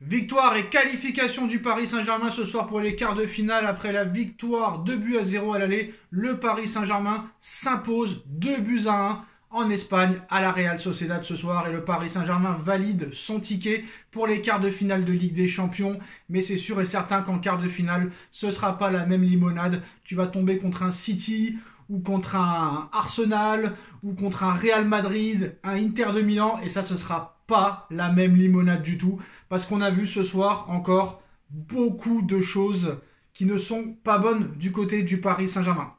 Victoire et qualification du Paris Saint-Germain ce soir pour les quarts de finale. Après la victoire 2-0 à l'aller, le Paris Saint-Germain s'impose 2-1 en Espagne à la Real Sociedad ce soir. Et le Paris Saint-Germain valide son ticket pour les quarts de finale de Ligue des Champions. Mais c'est sûr et certain qu'en quart de finale, ce ne sera pas la même limonade. Tu vas tomber contre un City ou contre un Arsenal ou contre un Real Madrid, un Inter de Milan. Et ça, ce sera pas la même limonade du tout, parce qu'on a vu ce soir encore beaucoup de choses qui ne sont pas bonnes du côté du Paris Saint-Germain.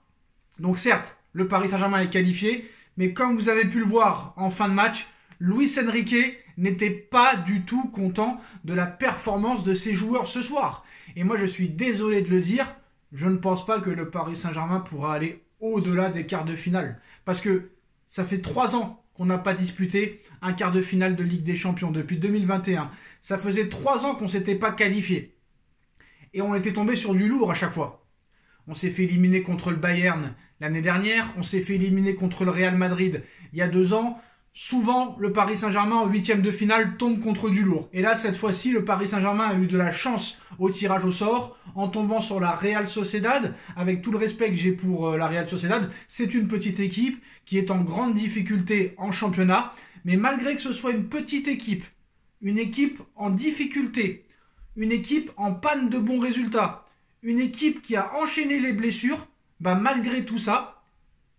Donc certes, le Paris Saint-Germain est qualifié, mais comme vous avez pu le voir en fin de match, Luis Enrique n'était pas du tout content de la performance de ses joueurs ce soir. Et moi je suis désolé de le dire, je ne pense pas que le Paris Saint-Germain pourra aller au-delà des quarts de finale. Parce que ça fait 3 ans qu'on n'a pas disputé un quart de finale de Ligue des Champions depuis 2021. Ça faisait 3 ans qu'on ne s'était pas qualifié. Et on était tombé sur du lourd à chaque fois. On s'est fait éliminer contre le Bayern l'année dernière. On s'est fait éliminer contre le Real Madrid il y a 2 ans. Souvent, le Paris Saint-Germain en 8e de finale tombe contre du lourd. Et là, cette fois-ci, le Paris Saint-Germain a eu de la chance au tirage au sort en tombant sur la Real Sociedad. Avec tout le respect que j'ai pour la Real Sociedad, c'est une petite équipe qui est en grande difficulté en championnat. Mais malgré que ce soit une petite équipe, une équipe en difficulté, une équipe en panne de bons résultats, une équipe qui a enchaîné les blessures, malgré tout ça,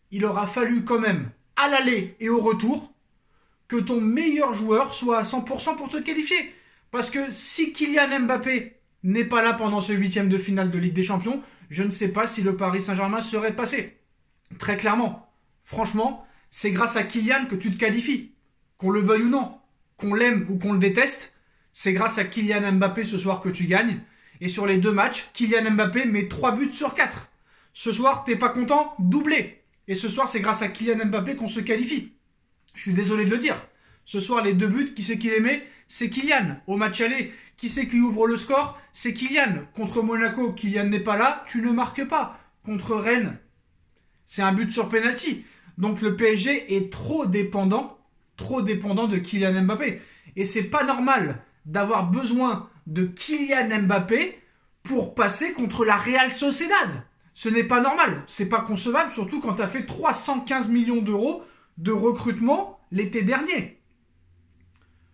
il aura fallu quand même, à l'aller et au retour, que ton meilleur joueur soit à 100% pour te qualifier. Parce que si Kylian Mbappé n'est pas là pendant ce 8e de finale de Ligue des Champions, je ne sais pas si le Paris Saint-Germain serait passé. Très clairement. Franchement, c'est grâce à Kylian que tu te qualifies. Qu'on le veuille ou non, qu'on l'aime ou qu'on le déteste, c'est grâce à Kylian Mbappé ce soir que tu gagnes. Et sur les 2 matchs, Kylian Mbappé met 3 buts sur 4. Ce soir, t'es pas content? Doublé. Et ce soir, c'est grâce à Kylian Mbappé qu'on se qualifie. Je suis désolé de le dire. Ce soir, les 2 buts, qui c'est qui les met? C'est Kylian. Au match aller, qui c'est qui ouvre le score? C'est Kylian. Contre Monaco, Kylian n'est pas là, tu ne marques pas. Contre Rennes, c'est un but sur penalty. Donc le PSG est trop dépendant de Kylian Mbappé. Et c'est pas normal d'avoir besoin de Kylian Mbappé pour passer contre la Real Sociedad. Ce n'est pas normal. C'est pas concevable, surtout quand tu as fait 315 millions d'euros de recrutement l'été dernier.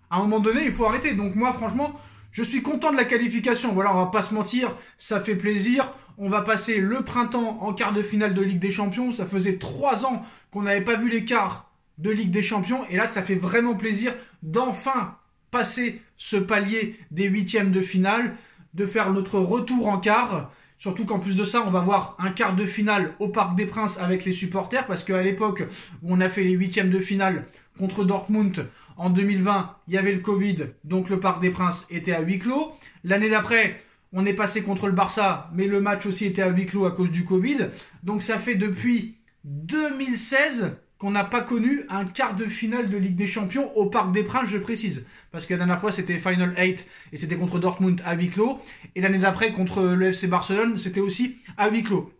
À un moment donné, il faut arrêter. Donc moi, franchement, je suis content de la qualification. Voilà, on va pas se mentir, ça fait plaisir. On va passer le printemps en quart de finale de Ligue des Champions. Ça faisait 3 ans qu'on n'avait pas vu les quarts de Ligue des Champions. Et là, ça fait vraiment plaisir d'enfin passer ce palier des 8e de finale, de faire notre retour en quart. Surtout qu'en plus de ça, on va voir un quart de finale au Parc des Princes avec les supporters. Parce qu'à l'époque où on a fait les 8e de finale contre Dortmund en 2020, il y avait le Covid. Donc le Parc des Princes était à huis clos. L'année d'après, on est passé contre le Barça. Mais le match aussi était à huis clos à cause du Covid. Donc ça fait depuis 2016 qu'on n'a pas connu un quart de finale de Ligue des Champions au Parc des Princes, je précise. Parce que la dernière fois, c'était Final 8 et c'était contre Dortmund à huis clos. Et l'année d'après, contre le FC Barcelone, c'était aussi à huis clos.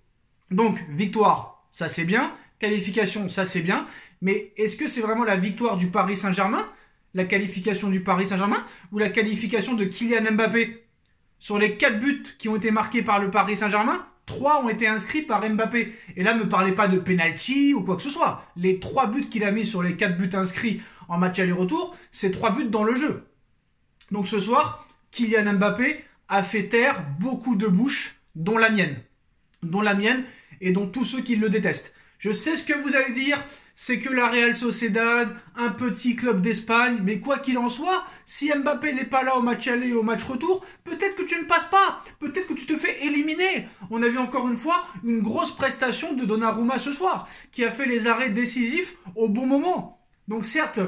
Donc, victoire, ça c'est bien. Qualification, ça c'est bien. Mais est-ce que c'est vraiment la victoire du Paris Saint-Germain, la qualification du Paris Saint-Germain, ou la qualification de Kylian Mbappé? Sur les 4 buts qui ont été marqués par le Paris Saint-Germain, 3 ont été inscrits par Mbappé. Et là, ne me parlez pas de penalty ou quoi que ce soit. Les 3 buts qu'il a mis sur les 4 buts inscrits en match aller-retour, c'est 3 buts dans le jeu. Donc ce soir, Kylian Mbappé a fait taire beaucoup de bouches, dont la mienne. Dont la mienne et dont tous ceux qui le détestent. Je sais ce que vous allez dire, c'est que la Real Sociedad, un petit club d'Espagne, mais quoi qu'il en soit, si Mbappé n'est pas là au match aller et au match retour, peut-être que tu ne passes pas, peut-être que tu te fais éliminer. On a vu encore une fois une grosse prestation de Donnarumma ce soir, qui a fait les arrêts décisifs au bon moment. Donc certes,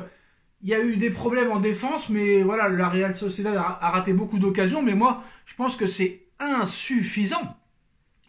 il y a eu des problèmes en défense, mais voilà, la Real Sociedad a raté beaucoup d'occasions, mais moi, je pense que c'est insuffisant.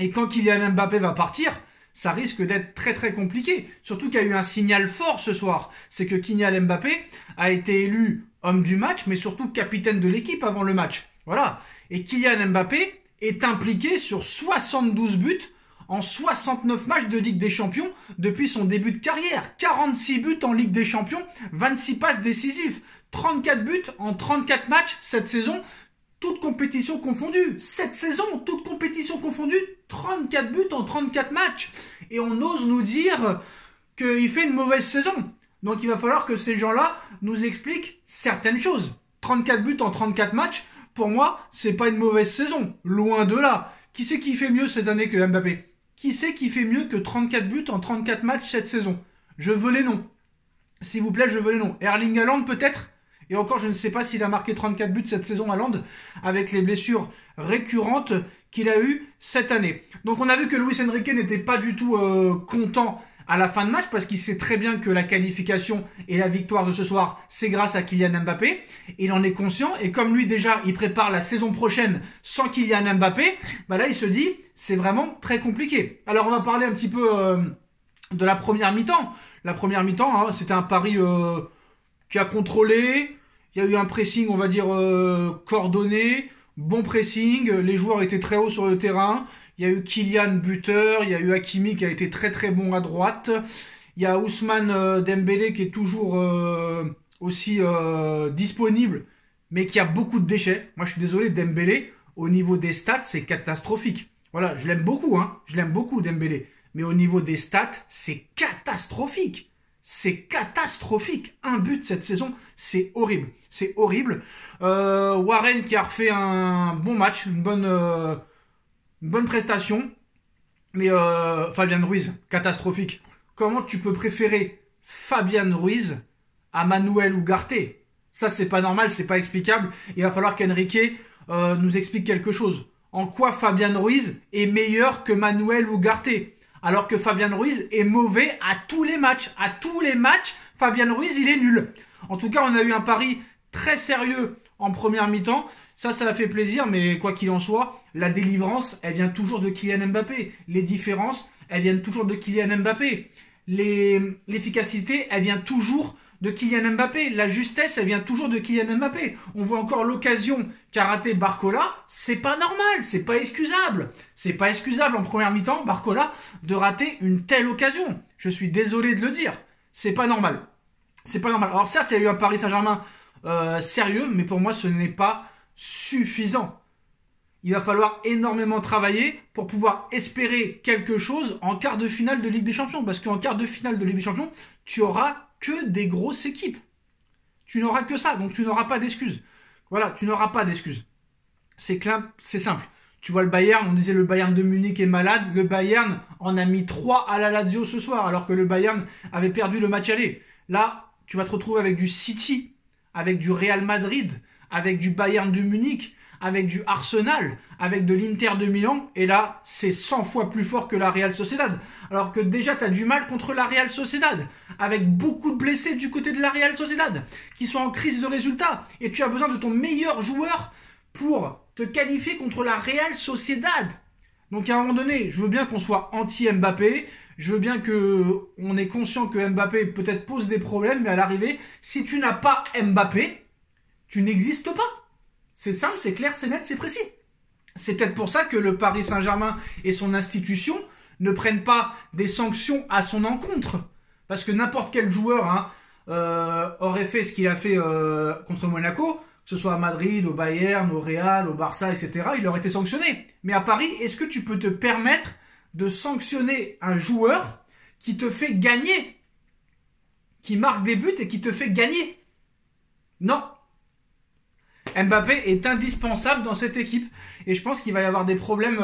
Et quand Kylian Mbappé va partir, ça risque d'être très très compliqué. Surtout qu'il y a eu un signal fort ce soir. C'est que Kylian Mbappé a été élu homme du match, mais surtout capitaine de l'équipe avant le match. Voilà. Et Kylian Mbappé est impliqué sur 72 buts en 69 matchs de Ligue des Champions depuis son début de carrière. 46 buts en Ligue des Champions, 26 passes décisives, 34 buts en 34 matchs cette saison. Toutes compétitions confondues. Cette saison, toutes compétitions confondues, 34 buts en 34 matchs. Et on ose nous dire qu'il fait une mauvaise saison. Donc il va falloir que ces gens-là nous expliquent certaines choses. 34 buts en 34 matchs, pour moi, c'est pas une mauvaise saison. Loin de là. Qui c'est qui fait mieux cette année que Mbappé? Qui c'est qui fait mieux que 34 buts en 34 matchs cette saison? Je veux les noms. S'il vous plaît, je veux les noms. Erling Haaland peut-être? Et encore, je ne sais pas s'il a marqué 34 buts cette saison Haaland avec les blessures récurrentes qu'il a eues cette année. Donc on a vu que Luis Enrique n'était pas du tout content à la fin de match parce qu'il sait très bien que la qualification et la victoire de ce soir, c'est grâce à Kylian Mbappé. Il en est conscient et comme lui déjà, il prépare la saison prochaine sans Kylian Mbappé, bah là il se dit, c'est vraiment très compliqué. Alors on va parler un petit peu de la première mi-temps. La première mi-temps, hein, c'était un pari qui a contrôlé. Il y a eu un pressing, on va dire, coordonné, bon pressing, les joueurs étaient très hauts sur le terrain, il y a eu Kylian buteur, il y a eu Hakimi qui a été très très bon à droite, il y a Ousmane Dembélé qui est toujours aussi disponible, mais qui a beaucoup de déchets. Moi je suis désolé, Dembélé, au niveau des stats, c'est catastrophique. Voilà, je l'aime beaucoup, hein, je l'aime beaucoup Dembélé, mais au niveau des stats, c'est catastrophique. C'est catastrophique. Un but cette saison, c'est horrible. C'est horrible. Warren qui a refait un bon match, une bonne prestation. Mais Fabian Ruiz, catastrophique. Comment tu peux préférer Fabian Ruiz à Manuel Ugarte? Ça, c'est pas normal, c'est pas explicable. Il va falloir qu'Enrique nous explique quelque chose. En quoi Fabian Ruiz est meilleur que Manuel Ugarte? Alors que Fabian Ruiz est mauvais à tous les matchs. À tous les matchs, Fabian Ruiz, il est nul. En tout cas, on a eu un pari très sérieux en première mi-temps. Ça a fait plaisir, mais quoi qu'il en soit, la délivrance, elle vient toujours de Kylian Mbappé. Les différences, elles viennent toujours de Kylian Mbappé. L'efficacité, elle vient toujours de Kylian Mbappé. La justesse, elle vient toujours de Kylian Mbappé. On voit encore l'occasion qu'a raté Barcola. C'est pas normal, c'est pas excusable. C'est pas excusable en première mi-temps, Barcola, de rater une telle occasion. Je suis désolé de le dire. C'est pas normal. C'est pas normal. Alors certes, il y a eu un Paris Saint-Germain sérieux, mais pour moi, ce n'est pas suffisant. Il va falloir énormément travailler pour pouvoir espérer quelque chose en quart de finale de Ligue des Champions. Parce qu'en quart de finale de Ligue des Champions, tu auras que des grosses équipes. Tu n'auras que ça, donc tu n'auras pas d'excuses. Voilà, tu n'auras pas d'excuses. C'est simple. Tu vois le Bayern, on disait le Bayern de Munich est malade. Le Bayern en a mis 3 à la Lazio ce soir, alors que le Bayern avait perdu le match aller. Là, tu vas te retrouver avec du City, avec du Real Madrid, avec du Bayern de Munich, avec du Arsenal, avec de l'Inter de Milan, et là, c'est 100 fois plus fort que la Real Sociedad. Alors que déjà, tu as du mal contre la Real Sociedad, avec beaucoup de blessés du côté de la Real Sociedad, qui sont en crise de résultats, et tu as besoin de ton meilleur joueur pour te qualifier contre la Real Sociedad. Donc à un moment donné, je veux bien qu'on soit anti-Mbappé, je veux bien qu'on ait conscient que Mbappé peut-être pose des problèmes, mais à l'arrivée, si tu n'as pas Mbappé, tu n'existes pas. C'est simple, c'est clair, c'est net, c'est précis. C'est peut-être pour ça que le Paris Saint-Germain et son institution ne prennent pas des sanctions à son encontre. Parce que n'importe quel joueur aurait fait ce qu'il a fait contre Monaco, que ce soit à Madrid, au Bayern, au Real, au Barça, etc., il aurait été sanctionné. Mais à Paris, est-ce que tu peux te permettre de sanctionner un joueur qui te fait gagner, qui marque des buts et qui te fait gagner? Non. Mbappé est indispensable dans cette équipe et je pense qu'il va y avoir des problèmes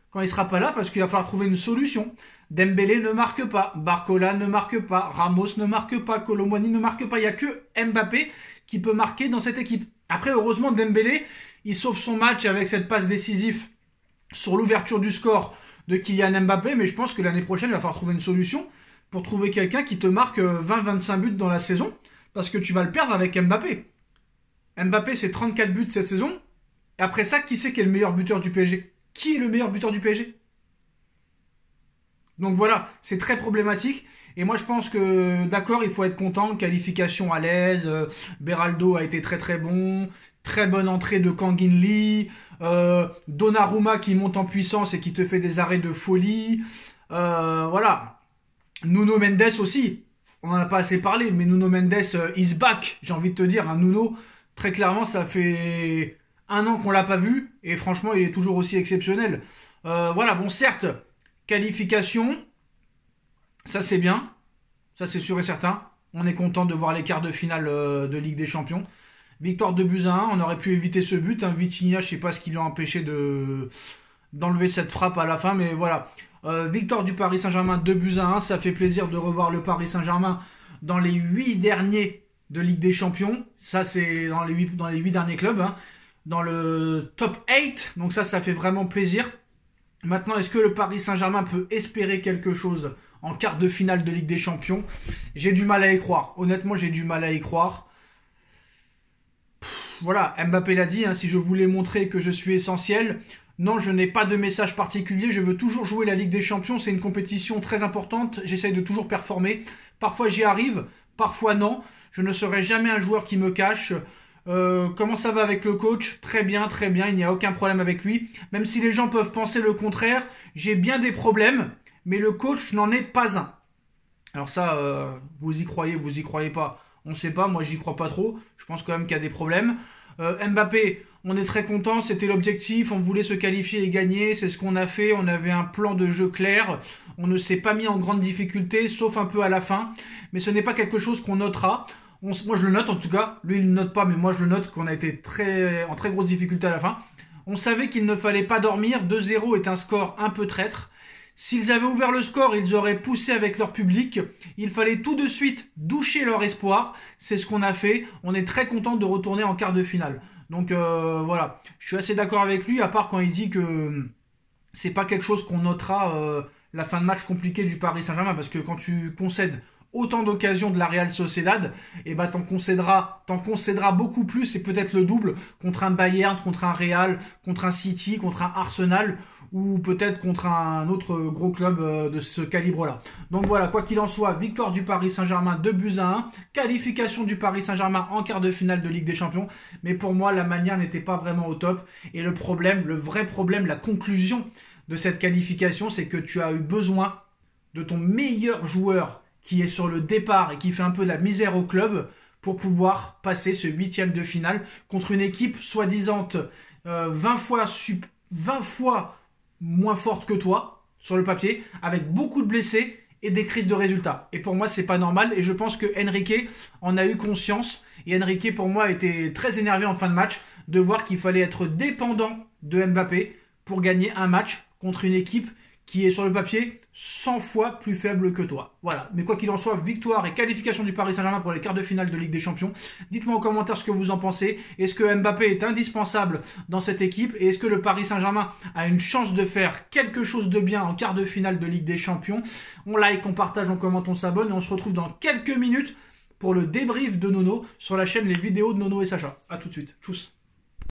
quand il sera pas là parce qu'il va falloir trouver une solution. Dembélé ne marque pas, Barcola ne marque pas, Ramos ne marque pas, Kolo Muani ne marque pas. Il n'y a que Mbappé qui peut marquer dans cette équipe. Après, heureusement, Dembélé, il sauve son match avec cette passe décisive sur l'ouverture du score de Kylian Mbappé, mais je pense que l'année prochaine, il va falloir trouver une solution pour trouver quelqu'un qui te marque 20-25 buts dans la saison parce que tu vas le perdre avec Mbappé. Mbappé, c'est 34 buts cette saison. Et après ça, qui c'est qui est le meilleur buteur du PSG? Qui est le meilleur buteur du PSG? Donc voilà, c'est très problématique. Et moi, je pense que, d'accord, il faut être content. Qualification à l'aise. Beraldo a été très très bon. Très bonne entrée de Kangin Lee. Donnarumma qui monte en puissance et qui te fait des arrêts de folie. Voilà. Nuno Mendes aussi. On n'en a pas assez parlé, mais Nuno Mendes is back. J'ai envie de te dire, hein, Nuno... Très clairement, ça fait un an qu'on l'a pas vu, et franchement, il est toujours aussi exceptionnel. Voilà, bon, certes, qualification, ça c'est bien, ça c'est sûr et certain. On est content de voir les quarts de finale de Ligue des Champions. Victoire 2-1, on aurait pu éviter ce but. Vitinha, je sais pas ce qui l'a empêché d'enlever cette frappe à la fin, mais voilà. Victoire du Paris Saint-Germain 2-1, ça fait plaisir de revoir le Paris Saint-Germain dans les 8 derniers de Ligue des Champions. Ça, c'est dans les 8 derniers clubs, hein, dans le top 8, donc ça fait vraiment plaisir. Maintenant, est-ce que le Paris Saint-Germain peut espérer quelque chose en quart de finale de Ligue des Champions? J'ai du mal à y croire. Honnêtement, j'ai du mal à y croire. Voilà, Mbappé l'a dit, hein, si je voulais montrer que je suis essentiel, non, je n'ai pas de message particulier, je veux toujours jouer la Ligue des Champions, c'est une compétition très importante, j'essaye de toujours performer. Parfois j'y arrive, parfois non, je ne serai jamais un joueur qui me cache. Comment ça va avec le coach? Très bien, il n'y a aucun problème avec lui. Même si les gens peuvent penser le contraire, j'ai bien des problèmes, mais le coach n'en est pas un. Alors ça, vous y croyez pas, on ne sait pas, moi j'y crois pas trop, je pense quand même qu'il y a des problèmes. Mbappé, on est très content, c'était l'objectif, on voulait se qualifier et gagner, c'est ce qu'on a fait, on avait un plan de jeu clair, on ne s'est pas mis en grande difficulté, sauf un peu à la fin, mais ce n'est pas quelque chose qu'on notera. Moi je le note en tout cas, lui il ne note pas, mais moi je le note qu'on a été en très grosse difficulté à la fin. On savait qu'il ne fallait pas dormir, 2-0 est un score un peu traître. S'ils avaient ouvert le score, ils auraient poussé avec leur public. Il fallait tout de suite doucher leur espoir. C'est ce qu'on a fait. On est très content de retourner en quart de finale. Donc voilà, je suis assez d'accord avec lui, à part quand il dit que c'est pas quelque chose qu'on notera la fin de match compliquée du Paris Saint-Germain, parce que quand tu concèdes autant d'occasions de la Real Sociedad, et ben t'en concéderas beaucoup plus, et peut-être le double contre un Bayern, contre un Real, contre un City, contre un Arsenal, ou peut-être contre un autre gros club de ce calibre-là. Donc voilà, quoi qu'il en soit, victoire du Paris Saint-Germain 2-1, qualification du Paris Saint-Germain en quart de finale de Ligue des Champions, mais pour moi, la manière n'était pas vraiment au top, et le vrai problème, la conclusion de cette qualification, c'est que tu as eu besoin de ton meilleur joueur qui est sur le départ et qui fait un peu de la misère au club pour pouvoir passer ce 8e de finale contre une équipe soi-disant 20 fois moins forte que toi sur le papier, avec beaucoup de blessés et des crises de résultats. Et pour moi, c'est pas normal, et je pense que Enrique en a eu conscience, et Enrique pour moi était très énervé en fin de match de voir qu'il fallait être dépendant de Mbappé pour gagner un match contre une équipe qui est sur le papier 100 fois plus faible que toi. Voilà, mais quoi qu'il en soit, victoire et qualification du Paris Saint-Germain pour les quarts de finale de Ligue des Champions. Dites-moi en commentaire ce que vous en pensez. Est-ce que Mbappé est indispensable dans cette équipe? Et est-ce que le Paris Saint-Germain a une chance de faire quelque chose de bien en quart de finale de Ligue des Champions? On like, on partage, on commente, on s'abonne, et on se retrouve dans quelques minutes pour le débrief de Nono sur la chaîne Les Vidéos de Nono et Sacha. A tout de suite. Tchuss.